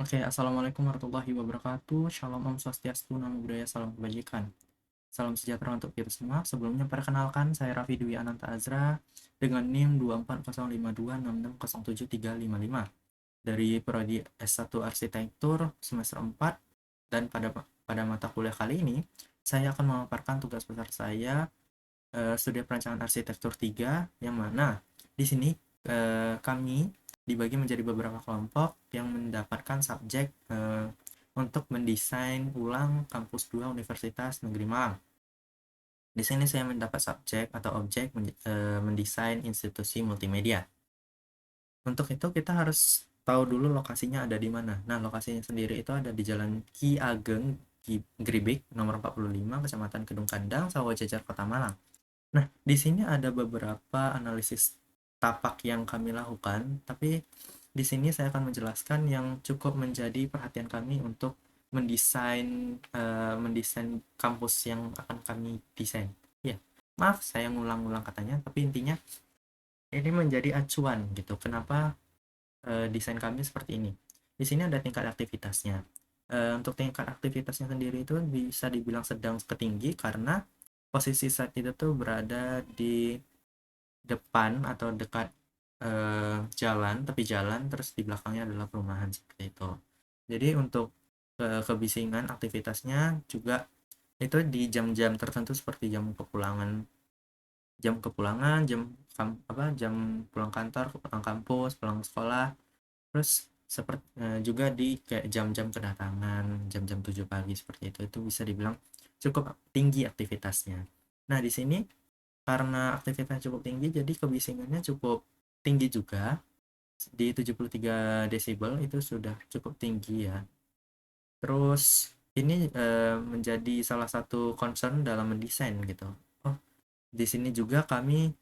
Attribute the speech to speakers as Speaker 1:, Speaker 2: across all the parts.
Speaker 1: Oke, Assalamualaikum warahmatullahi wabarakatuh. Shalom Om Swastiastu, Namo Buddhaya, Salam Kebajikan. Salam sejahtera untuk kita semua. Sebelumnya perkenalkan, saya Raffi Dwi Ananta Azra dengan NIM 2405266073555 dari Prodi S1 Arsitektur semester 4, dan pada mata kuliah kali ini saya akan memaparkan tugas besar saya, studi perancangan arsitektur 3, yang mana di sini kami dibagi menjadi beberapa kelompok yang mendapatkan subjek untuk mendesain ulang kampus 2 Universitas Negeri Malang. Di sini saya mendapat subjek atau objek mendesain institusi multimedia. Untuk itu kita harus tahu dulu lokasinya ada di mana. Nah, lokasinya sendiri itu ada di Jalan Ki Ageng Gribik nomor 45, Kecamatan Kedung Kandang, Sawojajar, Kota Malang. Nah, di sini ada beberapa analisis tapak yang kami lakukan, tapi di sini saya akan menjelaskan yang cukup menjadi perhatian kami untuk mendesain kampus yang akan kami desain. Ya, maaf saya ngulang-ngulang katanya, tapi intinya ini menjadi acuan gitu. Kenapa desain kami seperti ini? Di sini ada tingkat aktivitasnya. Untuk tingkat aktivitasnya sendiri itu bisa dibilang sedang ke tinggi karena posisi saat itu tuh berada di depan atau dekat jalan, tepi jalan, terus di belakangnya adalah perumahan seperti itu. Jadi untuk kebisingan aktivitasnya juga itu di jam-jam tertentu seperti jam pulang kantor, pulang kampus, pulang sekolah. Terus seperti juga di kayak jam-jam kedatangan, jam-jam 7 pagi seperti itu bisa dibilang cukup tinggi aktivitasnya. Nah, di sini karena aktivitasnya cukup tinggi, jadi kebisingannya cukup tinggi juga. Di 73 desibel itu sudah cukup tinggi ya. Terus ini menjadi salah satu concern dalam mendesain gitu. Oh, di sini juga kami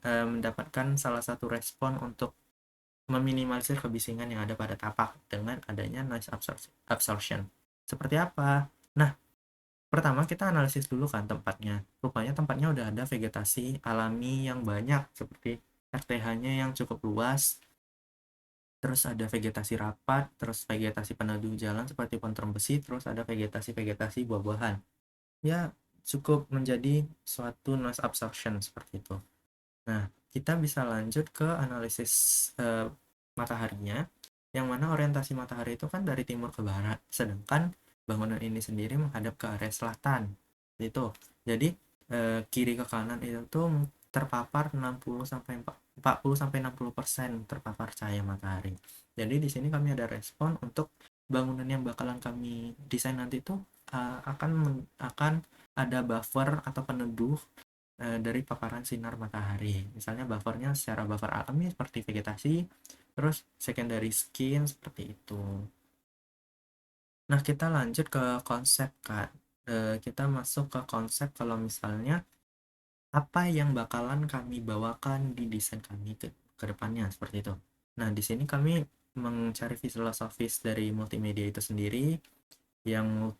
Speaker 1: mendapatkan salah satu respon untuk meminimalisir kebisingan yang ada pada tapak dengan adanya noise absorption. Seperti apa? Nah, pertama kita analisis dulu kan tempatnya. Rupanya tempatnya udah ada vegetasi alami yang banyak, seperti RTH-nya yang cukup luas, terus ada vegetasi rapat, terus vegetasi peneduh jalan seperti pohon besi, terus ada vegetasi buah-buahan. Ya, cukup menjadi suatu noise absorption seperti itu. Nah, kita bisa lanjut ke analisis mataharinya, yang mana orientasi matahari itu kan dari timur ke barat, sedangkan bangunan ini sendiri menghadap ke area selatan. Itu. Jadi, kiri ke kanan itu tuh terpapar 40 sampai 60% terpapar cahaya matahari. Jadi di sini kami ada respon untuk bangunan yang bakalan kami desain nanti tuh akan ada buffer atau peneduh dari paparan sinar matahari. Misalnya buffernya secara buffer alami seperti vegetasi, terus secondary skin seperti itu. Nah, kita lanjut ke konsep, Kak. Kita masuk ke konsep kalau misalnya apa yang bakalan kami bawakan di desain kami ke depannya seperti itu. Nah, di sini kami mencari filosofis dari multimedia itu sendiri, yang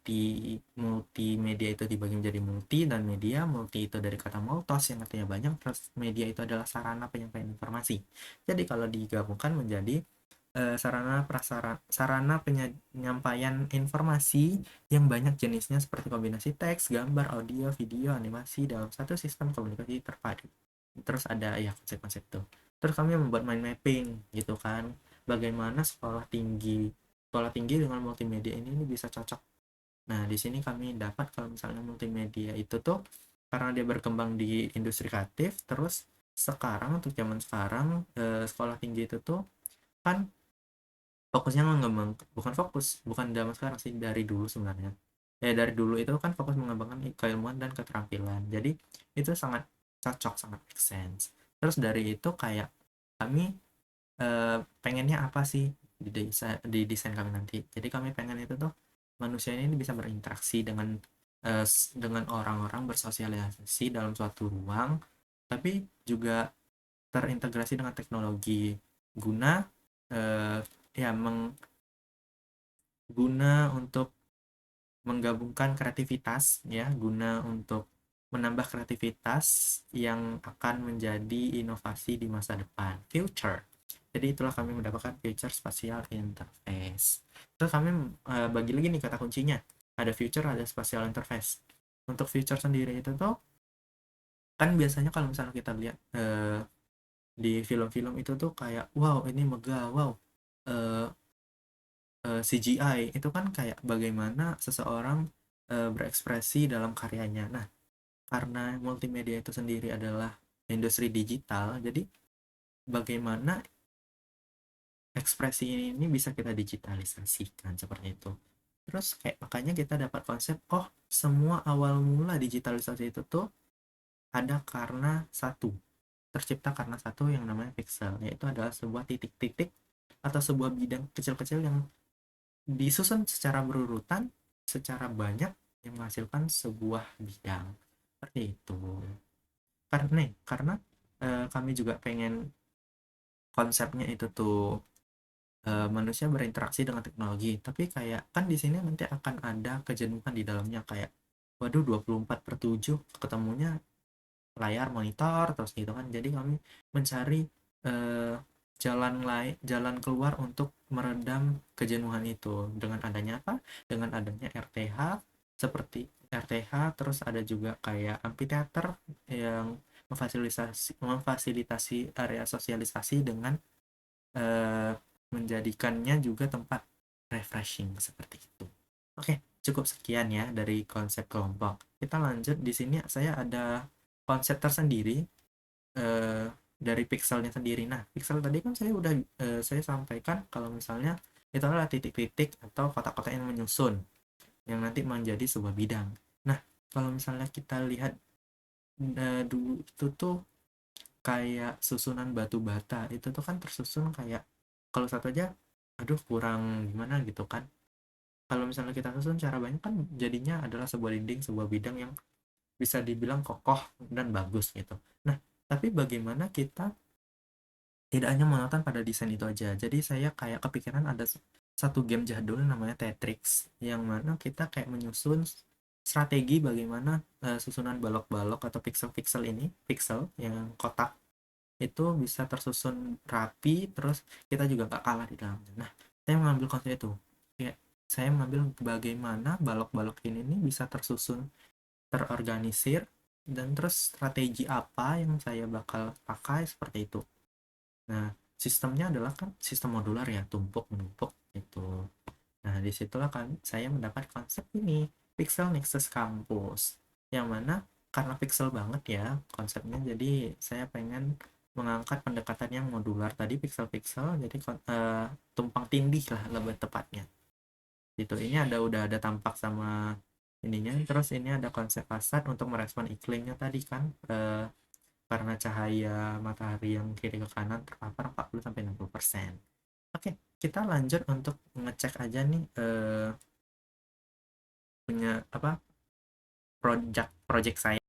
Speaker 1: multimedia itu dibagi menjadi multi dan media. Multi itu dari kata multos yang artinya banyak, terus media itu adalah sarana penyampaian informasi. Jadi kalau digabungkan menjadi sarana penyampaian informasi yang banyak jenisnya, seperti kombinasi teks, gambar, audio, video, animasi dalam satu sistem komunikasi terpadu. Terus ada ya konsep-konsep tuh. Terus kami membuat mind mapping gitu kan, bagaimana sekolah tinggi dengan multimedia ini bisa cocok. Nah, di sini kami dapat kalau misalnya multimedia itu tuh karena dia berkembang di industri kreatif, terus sekarang untuk zaman sekarang sekolah tinggi itu tuh kan fokusnya mengembang, bukan zaman sekarang sih, dari dulu sebenarnya. Dari dulu itu kan fokus mengembangkan keilmuan dan keterampilan. Jadi itu sangat cocok, sangat make sense. Terus dari itu kayak kami pengennya apa sih di desain kami nanti. Jadi kami pengen itu tuh manusia ini bisa berinteraksi dengan orang-orang, bersosialisasi dalam suatu ruang, tapi juga terintegrasi dengan teknologi guna eh, ya untuk menggabungkan kreativitas, ya, guna untuk menambah kreativitas yang akan menjadi inovasi di masa depan, future. Jadi itulah kami mendapatkan Future Spatial Interface. Terus kami bagi lagi nih kata kuncinya. Ada future, ada spatial interface. Untuk future sendiri itu tuh kan biasanya kalau misalnya kita lihat di film-film itu tuh kayak wow ini megah, wow eh, CGI itu kan kayak bagaimana seseorang berekspresi dalam karyanya. Nah, karena multimedia itu sendiri adalah industri digital, jadi bagaimana ekspresi ini bisa kita digitalisasikan seperti itu. Terus kayak makanya kita dapat konsep, oh semua awal mula digitalisasi itu tuh ada karena satu, tercipta karena satu yang namanya pixel, yaitu adalah sebuah titik-titik atau sebuah bidang kecil-kecil yang disusun secara berurutan, secara banyak yang menghasilkan sebuah bidang. Seperti itu. Karena kami juga pengen konsepnya itu tuh manusia berinteraksi dengan teknologi, tapi kayak kan di sini nanti akan ada kejenuhan di dalamnya kayak waduh 24/7 ketemunya layar monitor terus gitu kan. Jadi kami mencari eh, jalan keluar untuk meredam kejenuhan itu dengan adanya apa? Dengan adanya RTH, seperti RTH, terus ada juga kayak amphitheater yang memfasilitasi area sosialisasi dengan eh, menjadikannya juga tempat refreshing seperti itu. Oke, cukup sekian ya dari konsep kelompok. Kita lanjut. Di sini saya ada konsep tersendiri eh, dari pixelnya sendiri. Nah, pixel tadi kan saya sampaikan kalau misalnya itu adalah titik-titik atau kotak-kotak yang menyusun yang nanti menjadi sebuah bidang. Nah, kalau misalnya kita lihat dulu itu tuh kayak susunan batu bata itu tuh kan tersusun kayak kalau satu aja aduh kurang gimana gitu kan. Kalau misalnya kita susun cara banyak kan jadinya adalah sebuah dinding, sebuah bidang yang bisa dibilang kokoh dan bagus gitu. Nah, tapi bagaimana kita tidak hanya monoton pada desain itu aja. Jadi saya kayak kepikiran ada satu game jadul namanya Tetris yang mana kita kayak menyusun strategi bagaimana susunan balok-balok atau pixel-pixel ini, pixel yang kotak itu bisa tersusun rapi, terus kita juga gak kalah di dalamnya. Nah, saya mengambil konsep itu. Kayak saya mengambil bagaimana balok-balok ini nih bisa tersusun, terorganisir, dan terus strategi apa yang saya bakal pakai seperti itu. Nah, sistemnya adalah kan sistem modular ya, tumpuk menumpuk gitu. Nah, disitulah kan saya mendapat konsep ini, Pixel Nexus Campus, yang mana karena pixel banget ya konsepnya, jadi saya pengen mengangkat pendekatan yang modular tadi, pixel-pixel, jadi tumpang tindih lah lebih tepatnya. Gitu. Ini udah ada tampak sama ininya, terus ini ada konsep fasad untuk merespon iklimnya tadi kan, karena cahaya matahari yang kiri ke kanan terpapar 40-60%. Oke, kita lanjut untuk ngecek aja nih punya apa project saya.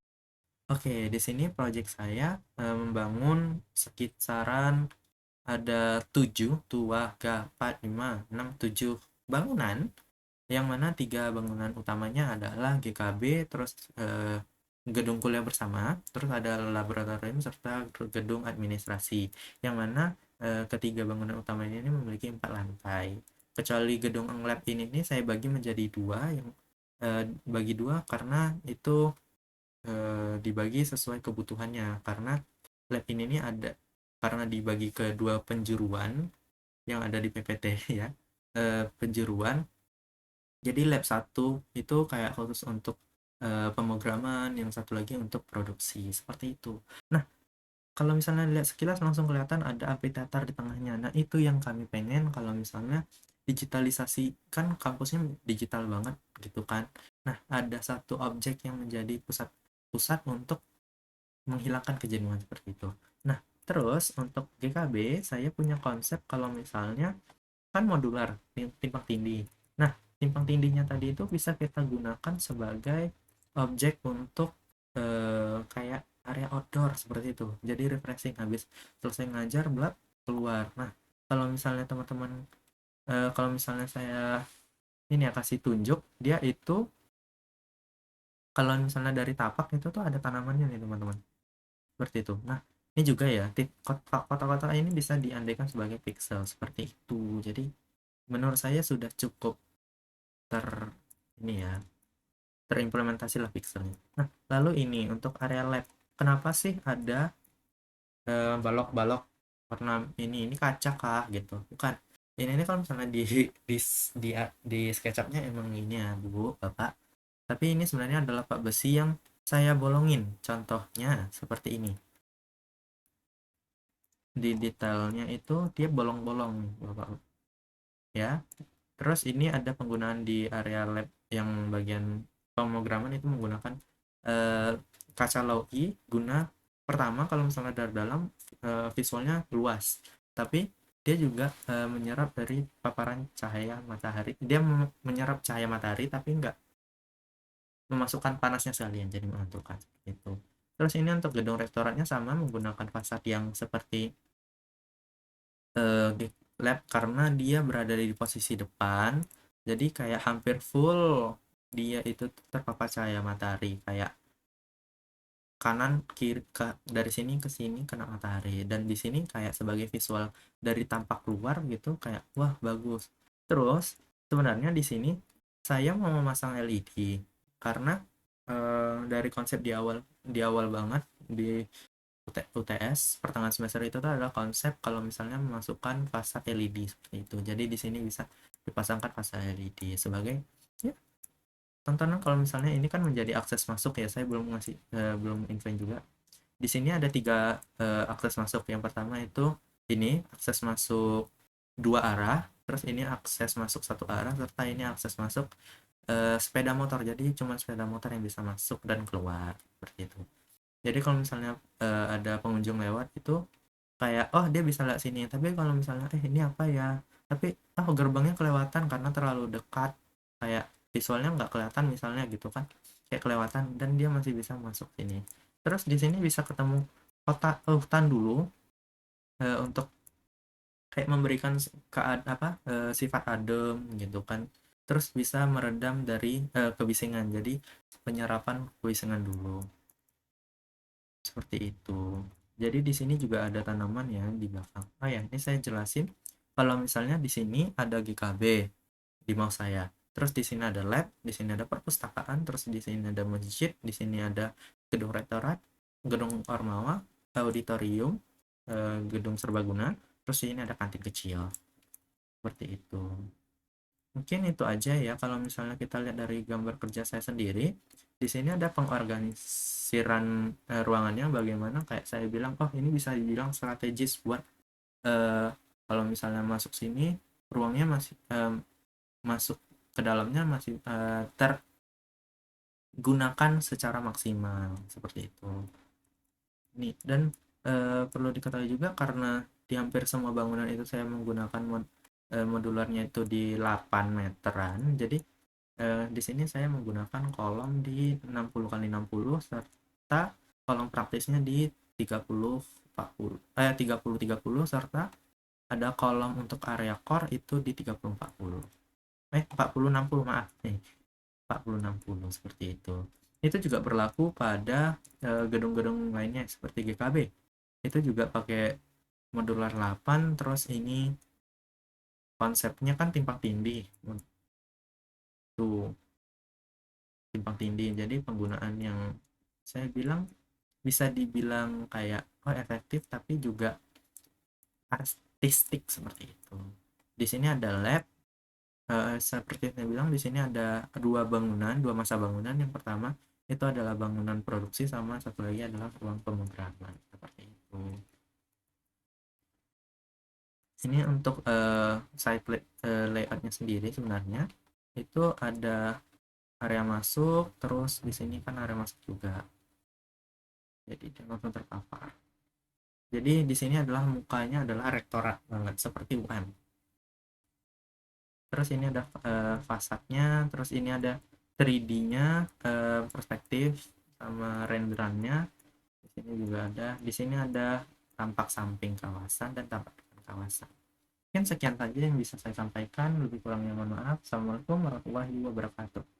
Speaker 1: Oke, di sini project saya membangun sekitaran ada 7 tua, 4, 5, 6, 7 bangunan, yang mana 3 bangunan utamanya adalah GKB, terus gedung kuliah bersama, terus ada laboratorium serta gedung administrasi, yang mana ketiga bangunan utama ini memiliki 4 lantai. Kecuali gedung lab ini nih saya bagi menjadi dua, yang bagi dua karena itu dibagi sesuai kebutuhannya, karena lab ini nih ada karena dibagi ke dua penjuruan yang ada di PPT ya, penjuruan. Jadi lab satu itu kayak khusus untuk pemrograman, yang satu lagi untuk produksi seperti itu. Nah, kalau misalnya lihat sekilas langsung kelihatan ada amphitheater di tengahnya. Nah, itu yang kami pengen kalau misalnya digitalisasi, kan kampusnya digital banget gitu kan. Nah, ada satu objek yang menjadi pusat untuk menghilangkan kejenuhan seperti itu. Nah, terus untuk GKB saya punya konsep kalau misalnya kan modular, timpang tindih. Nah, timpang tindihnya tadi itu bisa kita gunakan sebagai objek untuk kayak area outdoor seperti itu. Jadi refreshing habis selesai ngajar belak keluar. Nah, kalau misalnya teman-teman kalau misalnya saya ini ya kasih tunjuk, dia itu kalau misalnya dari tapak itu tuh ada tanamannya nih teman-teman. Seperti itu. Nah, Ini juga ya, kotak-kotak ini bisa diandaikan sebagai pixel seperti itu. Jadi menurut saya sudah cukup ter ini ya, terimplementasi lah pixelnya. Nah, lalu ini untuk area lab, kenapa sih ada balok-balok warna ini kaca kah gitu? Bukan. Ini kalau misalnya di di di SketchUp-nya emang ini ya, Bu, Bapak. Tapi ini sebenarnya adalah pak besi yang saya bolongin. Contohnya seperti ini. Di detailnya itu dia bolong-bolong, Bapak. Ya. Terus ini ada penggunaan di area lab yang bagian pemrograman itu menggunakan eh, kaca Low-E guna pertama kalau misalnya dari dalam visualnya luas, tapi dia juga menyerap dari paparan cahaya matahari. Dia menyerap cahaya matahari tapi enggak memasukkan panasnya sekalian, jadi memantulkan itu. Terus ini untuk gedung rektoratnya sama menggunakan fasad yang seperti di lab karena dia berada di posisi depan, jadi kayak hampir full dia itu terpapar cahaya matahari, kayak kanan kiri dari sini ke sini kena matahari, dan di sini kayak sebagai visual dari tampak luar gitu, kayak wah bagus. Terus sebenarnya di sini saya mau memasang LED karena dari konsep di awal banget di UTS pertengahan semester itu tuh adalah konsep kalau misalnya memasukkan fasad LED seperti itu. Jadi di sini bisa dipasangkan fasad LED sebagai ya, tontonan. Kalau misalnya ini kan menjadi akses masuk ya, saya belum ngasih belum infoin juga. Di sini ada 3 akses masuk. Yang pertama itu ini akses masuk 2 arah, terus ini akses masuk 1 arah, serta ini akses masuk sepeda motor. Jadi cuma sepeda motor yang bisa masuk dan keluar seperti itu. Jadi kalau misalnya ada pengunjung lewat itu kayak oh dia bisa lewat sini, tapi kalau misalnya ini apa ya, tapi gerbangnya kelewatan karena terlalu dekat, kayak visualnya nggak kelihatan misalnya gitu kan, kayak kelewatan, dan dia masih bisa masuk sini. Terus di sini bisa ketemu hutan dulu untuk kayak memberikan sifat adem gitu kan. Terus bisa meredam dari kebisingan, jadi penyerapan kebisingan dulu seperti itu. Jadi di sini juga ada tanaman ya di belakang. Oh ya, ini saya jelasin. Kalau misalnya di sini ada GKB di mouse saya. Terus di sini ada lab, di sini ada perpustakaan, terus di sini ada masjid, di sini ada gedung rektorat, gedung ormawa, auditorium, gedung serbaguna, terus di sini ada kantin kecil. Seperti itu. Mungkin itu aja ya kalau misalnya kita lihat dari gambar kerja saya sendiri. Di sini ada pengorganisiran ruangannya, bagaimana kayak saya bilang, oh ini bisa dibilang strategis buat eh, kalau misalnya masuk sini ruangnya masih masuk ke dalamnya masih tergunakan secara maksimal seperti itu. Nih, dan perlu diketahui juga karena di hampir semua bangunan itu saya menggunakan modularnya itu di 8 meteran. Jadi di sini saya menggunakan kolom di 60 kali 60 serta kolom praktisnya di 30 40 30 30, serta ada kolom untuk area core itu di 30 40. 40 60, maaf nih. 40 60 seperti itu. Itu juga berlaku pada gedung-gedung lainnya seperti GKB. Itu juga pakai modular 8, terus ini konsepnya kan timpang tindih. Tuh, timpang tindih. Jadi penggunaan yang saya bilang bisa dibilang kayak efektif tapi juga artistik seperti itu. Di sini ada lab, seperti yang saya bilang di sini ada 2 bangunan, 2 masa bangunan. Yang pertama itu adalah bangunan produksi, sama satu lagi adalah ruang pemrograman seperti itu. Ini untuk site layoutnya sendiri sebenarnya itu ada area masuk, terus di sini kan area masuk juga, jadi dia langsung terpapar. Jadi di sini adalah mukanya adalah rektorat banget seperti UM. Terus ini ada fasadnya, terus ini ada 3D-nya, perspektif sama renderannya. Di sini juga ada, di sini ada tampak samping kawasan dan tampak depan kawasan. Mungkin sekian saja yang bisa saya sampaikan, lebih kurangnya mohon maaf. Assalamualaikum warahmatullahi wabarakatuh.